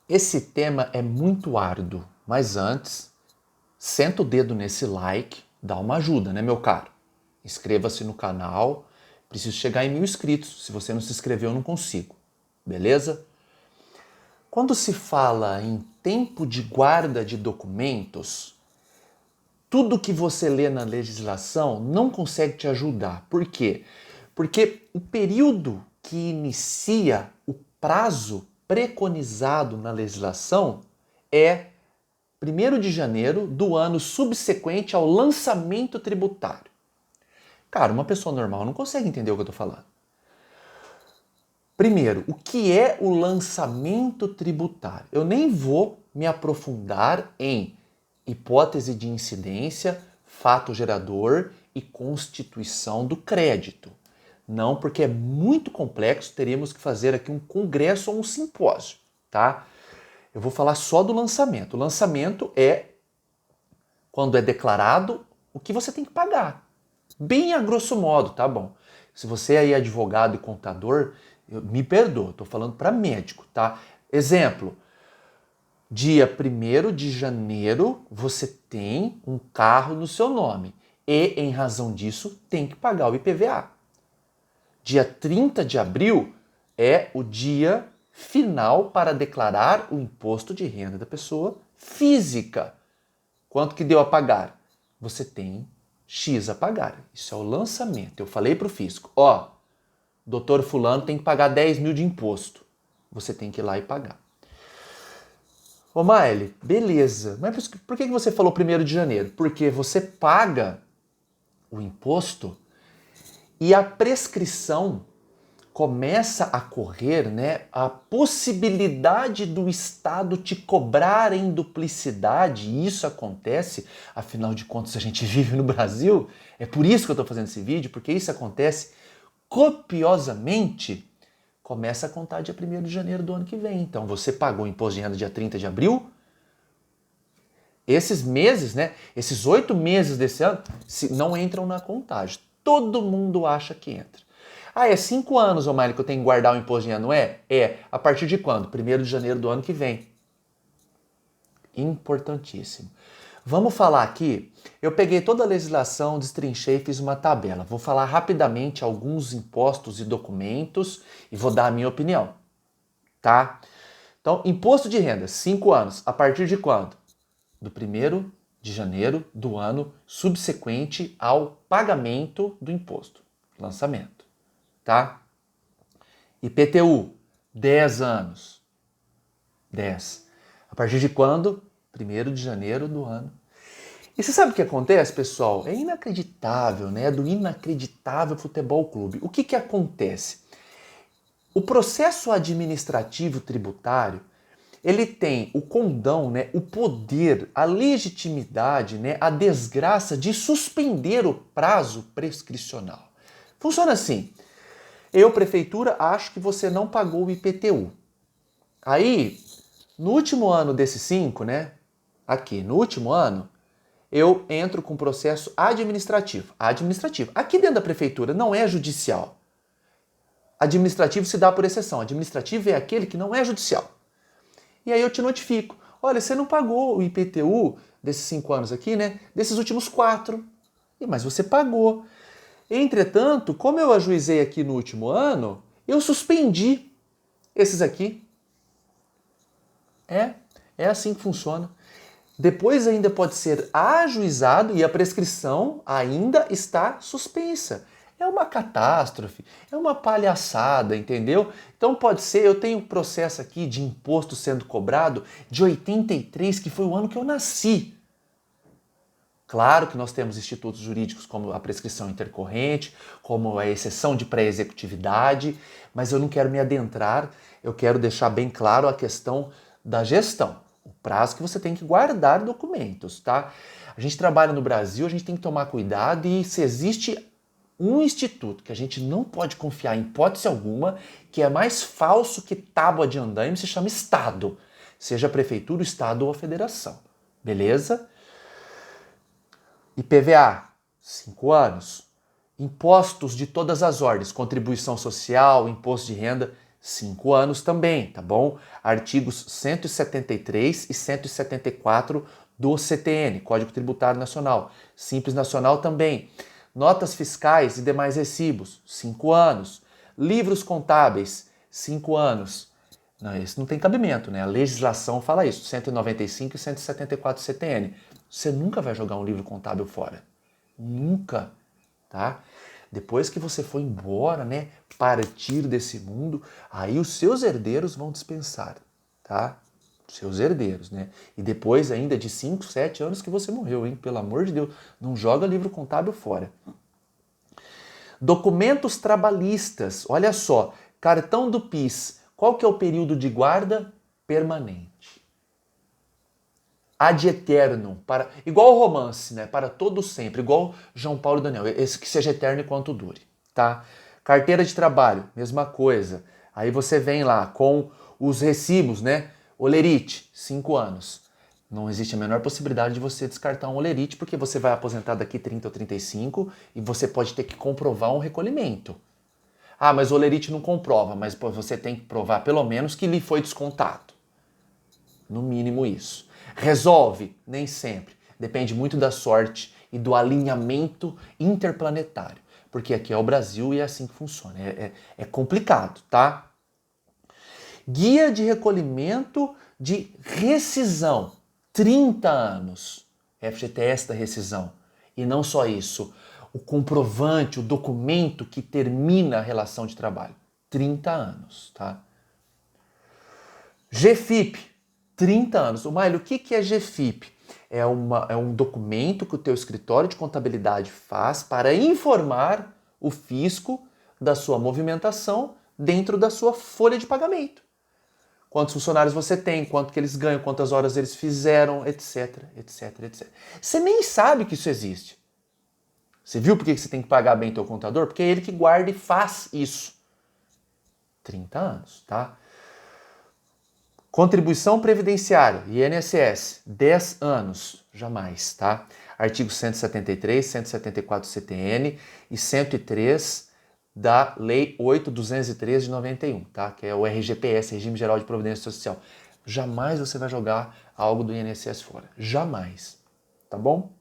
Esse tema é muito árduo, mas antes, senta o dedo nesse like, dá uma ajuda, né, meu caro? Inscreva-se no canal, preciso chegar em 1000 inscritos, se você não se inscreveu eu não consigo, beleza? Quando se fala em tempo de guarda de documentos, tudo que você lê na legislação não consegue te ajudar. Por quê? Porque o período que inicia o prazo preconizado na legislação é 1º de janeiro do ano subsequente ao lançamento tributário. Cara, uma pessoa normal não consegue entender o que eu estou falando. Primeiro, o que é o lançamento tributário? Eu nem vou me aprofundar em hipótese de incidência, fato gerador e constituição do crédito. Não, porque é muito complexo, teríamos que fazer aqui um congresso ou um simpósio, tá? Eu vou falar só do lançamento. O lançamento é quando é declarado o que você tem que pagar. Bem a grosso modo, tá bom? Se você aí é advogado e contador, me perdoa, tô falando para médico, tá? Exemplo, dia 1º de janeiro você tem um carro no seu nome e, em razão disso, tem que pagar o IPVA. Dia 30 de abril é o dia final para declarar o imposto de renda da pessoa física. Quanto que deu a pagar? Você tem X a pagar. Isso é o lançamento. Eu falei para o fisco, ó, doutor fulano tem que pagar 10 mil de imposto. Você tem que ir lá e pagar. Ô Maile, beleza, mas por que você falou 1º de janeiro? Porque você paga o imposto e a prescrição começa a correr, né, a possibilidade do Estado te cobrar em duplicidade, e isso acontece, afinal de contas a gente vive no Brasil, é por isso que eu estou fazendo esse vídeo, porque isso acontece copiosamente, começa a contar dia 1º de janeiro do ano que vem. Então você pagou o imposto de renda dia 30 de abril, esses meses, né, esses 8 meses desse ano, não entram na contagem. Todo mundo acha que entra. Ah, é 5 anos, O'Malley, que eu tenho que guardar o imposto de renda, não é? É. A partir de quando? 1º de janeiro do ano que vem. Importantíssimo. Vamos falar aqui, eu peguei toda a legislação, destrinchei e fiz uma tabela. Vou falar rapidamente alguns impostos e documentos e vou dar a minha opinião, tá? Então, imposto de renda, 5 anos. A partir de quando? Do 1º de janeiro do ano subsequente ao pagamento do imposto, lançamento, tá? IPTU, 10 anos. 10. A partir de quando? 1º de janeiro do ano. E você sabe o que acontece, pessoal? É inacreditável, né? Do inacreditável futebol clube. O que acontece? O processo administrativo tributário, ele tem o condão, né, o poder, a legitimidade, né, a desgraça de suspender o prazo prescricional. Funciona assim. Eu, prefeitura, acho que você não pagou o IPTU. Aí, no último ano desses 5, né, aqui, no último ano, eu entro com processo administrativo. Administrativo. Aqui dentro da prefeitura não é judicial. Administrativo se dá por exceção. Administrativo é aquele que não é judicial. E aí eu te notifico. Olha, você não pagou o IPTU desses 5 anos aqui, né? Desses últimos 4. Mas você pagou. Entretanto, como eu ajuizei aqui no último ano, eu suspendi esses aqui. É assim que funciona. Depois ainda pode ser ajuizado e a prescrição ainda está suspensa. É uma catástrofe, é uma palhaçada, entendeu? Então pode ser, eu tenho um processo aqui de imposto sendo cobrado de 83, que foi o ano que eu nasci. Claro que nós temos institutos jurídicos como a prescrição intercorrente, como a exceção de pré-executividade, mas eu não quero me adentrar, eu quero deixar bem claro a questão da gestão, o prazo que você tem que guardar documentos, tá? A gente trabalha no Brasil, a gente tem que tomar cuidado e se existe um instituto que a gente não pode confiar em hipótese alguma, que é mais falso que tábua de andaime, se chama Estado, seja a prefeitura, o Estado ou a federação, beleza? IPVA, 5 anos. Impostos de todas as ordens, contribuição social, imposto de renda, 5 anos também, tá bom? Artigos 173 e 174 do CTN, Código Tributário Nacional. Simples Nacional também. Notas fiscais e demais recibos, 5 anos. Livros contábeis, 5 anos. Não, esse não tem cabimento, né? A legislação fala isso, 195 e 174 CTN. Você nunca vai jogar um livro contábil fora. Nunca, tá? Depois que você for embora, né, partir desse mundo, aí os seus herdeiros vão dispensar, tá? Seus herdeiros, né? E depois ainda de 5, 7 anos que você morreu, hein? Pelo amor de Deus, não joga livro contábil fora. Documentos trabalhistas, olha só, cartão do PIS, qual que é o período de guarda? Permanente. Ad eternum, igual o romance, né? Para todo sempre, igual João Paulo e Daniel, esse que seja eterno enquanto dure, tá? Carteira de trabalho, mesma coisa. Aí você vem lá com os recibos, né? Olerite, 5 anos. Não existe a menor possibilidade de você descartar um olerite, porque você vai aposentar daqui 30 ou 35 e você pode ter que comprovar um recolhimento. Ah, mas o olerite não comprova, mas você tem que provar pelo menos que lhe foi descontado. No mínimo isso. Resolve? Nem sempre. Depende muito da sorte e do alinhamento interplanetário. Porque aqui é o Brasil e é assim que funciona. É complicado, tá? Guia de recolhimento de rescisão. 30 anos. FGTS da rescisão. E não só isso. O comprovante, o documento que termina a relação de trabalho. 30 anos, tá? GFIP, 30 anos. O Maílio, o que é GFIP? É um documento que o teu escritório de contabilidade faz para informar o fisco da sua movimentação dentro da sua folha de pagamento. Quantos funcionários você tem, quanto que eles ganham, quantas horas eles fizeram, etc, etc, etc. Você nem sabe que isso existe. Você viu por que você tem que pagar bem teu contador? Porque é ele que guarda e faz isso. 30 anos, tá? Contribuição previdenciária, INSS, 10 anos, jamais, tá? Artigo 173, 174 CTN e 103 da Lei 8.213 de 91, tá? Que é o RGPS, Regime Geral de Previdência Social. Jamais você vai jogar algo do INSS fora. Jamais, tá bom?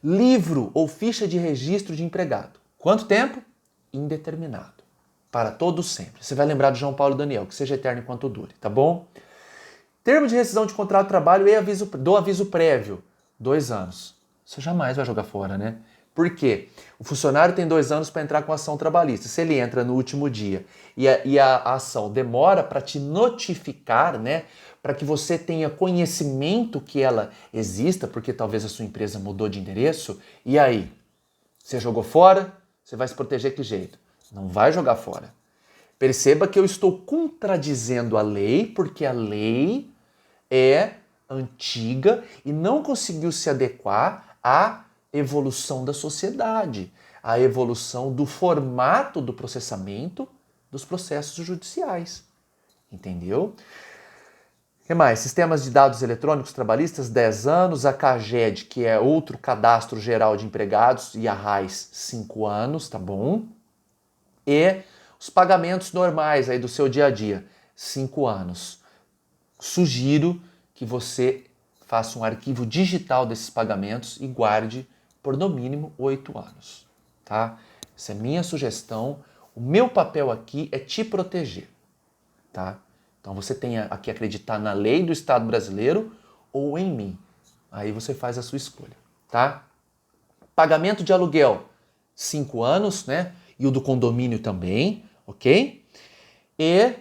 Livro ou ficha de registro de empregado. Quanto tempo? Indeterminado. Para todo sempre. Você vai lembrar do João Paulo e Daniel, que seja eterno enquanto dure, tá bom? Termo de rescisão de contrato de trabalho e aviso prévio, 2 anos. Você jamais vai jogar fora, né? Por quê? O funcionário tem 2 anos para entrar com a ação trabalhista. Se ele entra no último dia e a ação demora para te notificar, né? Para que você tenha conhecimento que ela exista, porque talvez a sua empresa mudou de endereço, e aí? Você jogou fora? Você vai se proteger de que jeito? Não vai jogar fora. Perceba que eu estou contradizendo a lei, porque a lei é antiga e não conseguiu se adequar à evolução da sociedade, à evolução do formato do processamento dos processos judiciais. Entendeu? O que mais? Sistemas de dados eletrônicos trabalhistas, 10 anos. A CAGED, que é outro cadastro geral de empregados, e a RAIS, 5 anos, tá bom? E os pagamentos normais aí do seu dia a dia, 5 anos. Sugiro que você faça um arquivo digital desses pagamentos e guarde por no mínimo 8 anos, tá? Essa é minha sugestão. O meu papel aqui é te proteger, tá? Então você tem que acreditar na lei do Estado brasileiro ou em mim. Aí você faz a sua escolha, tá? Pagamento de aluguel, 5 anos, né? E o do condomínio também, ok? E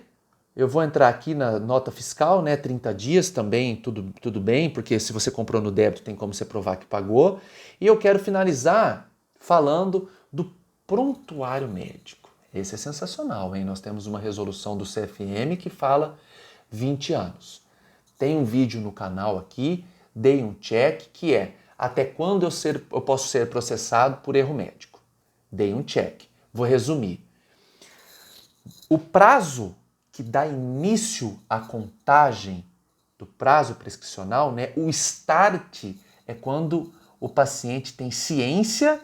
eu vou entrar aqui na nota fiscal, né? 30 dias também, tudo bem, porque se você comprou no débito tem como você provar que pagou. E eu quero finalizar falando do prontuário médico. Esse é sensacional, hein? Nós temos uma resolução do CFM que fala 20 anos. Tem um vídeo no canal aqui, dei um check, que é até quando eu posso ser processado por erro médico. Dei um check. Vou resumir. O prazo que dá início à contagem do prazo prescricional, né, o start é quando o paciente tem ciência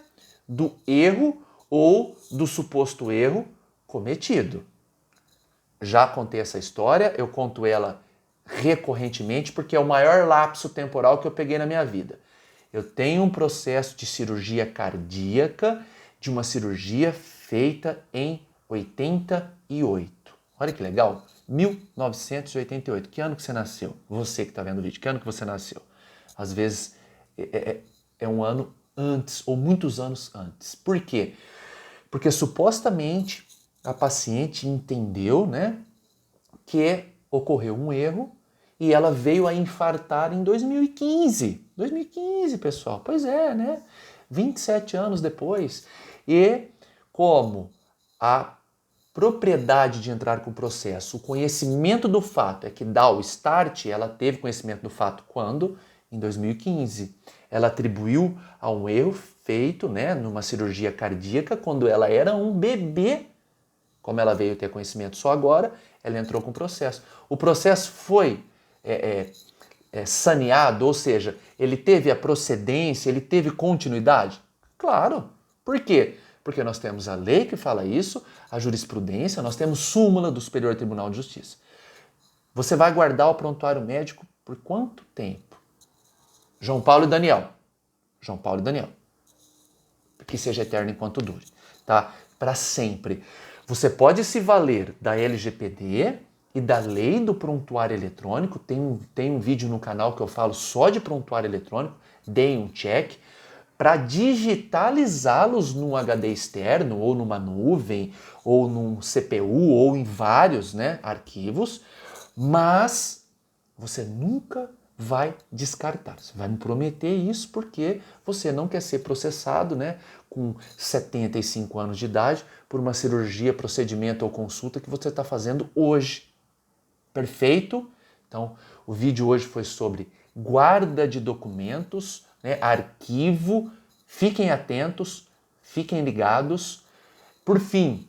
do erro ou do suposto erro cometido. já contei essa história, eu conto ela recorrentemente porque é o maior lapso temporal que eu peguei na minha vida. Eu tenho um processo de cirurgia cardíaca, de uma cirurgia feita em 88. Olha que legal, 1988. Que ano que você nasceu? Você que está vendo o vídeo, que ano que você nasceu? Às vezes é um ano antes ou muitos anos antes. Por quê? Porque supostamente a paciente entendeu, né, que ocorreu um erro e ela veio a infartar em 2015. 2015, pessoal. Pois é, né? 27 anos depois. E como a propriedade de entrar com o processo, o conhecimento do fato é que dá o start, ela teve conhecimento do fato quando? Em 2015. Ela atribuiu a um erro feito, né, numa cirurgia cardíaca quando ela era um bebê. Como ela veio ter conhecimento só agora, ela entrou com o processo. O processo foi saneado, ou seja, ele teve a procedência, ele teve continuidade? Claro. Por quê? Porque nós temos a lei que fala isso, a jurisprudência, nós temos súmula do Superior Tribunal de Justiça. Você vai guardar o prontuário médico por quanto tempo? João Paulo e Daniel. João Paulo e Daniel. Que seja eterno enquanto dure, tá? Para sempre. Você pode se valer da LGPD e da lei do prontuário eletrônico. Tem um vídeo no canal que eu falo só de prontuário eletrônico. Deem um check para digitalizá-los num HD externo, ou numa nuvem, ou num CPU, ou em vários, né, arquivos, mas você nunca vai descartar. Você vai me prometer isso porque você não quer ser processado, né, com 75 anos de idade por uma cirurgia, procedimento ou consulta que você está fazendo hoje. Perfeito? Então, o vídeo hoje foi sobre guarda de documentos, né, arquivo. Fiquem atentos, fiquem ligados. Por fim,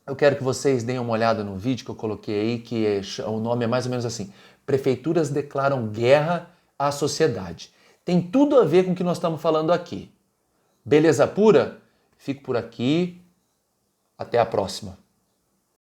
eu quero que vocês deem uma olhada no vídeo que eu coloquei aí, que o nome é mais ou menos assim: Prefeituras declaram guerra à sociedade. Tem tudo a ver com o que nós estamos falando aqui. Beleza pura? Fico por aqui. Até a próxima.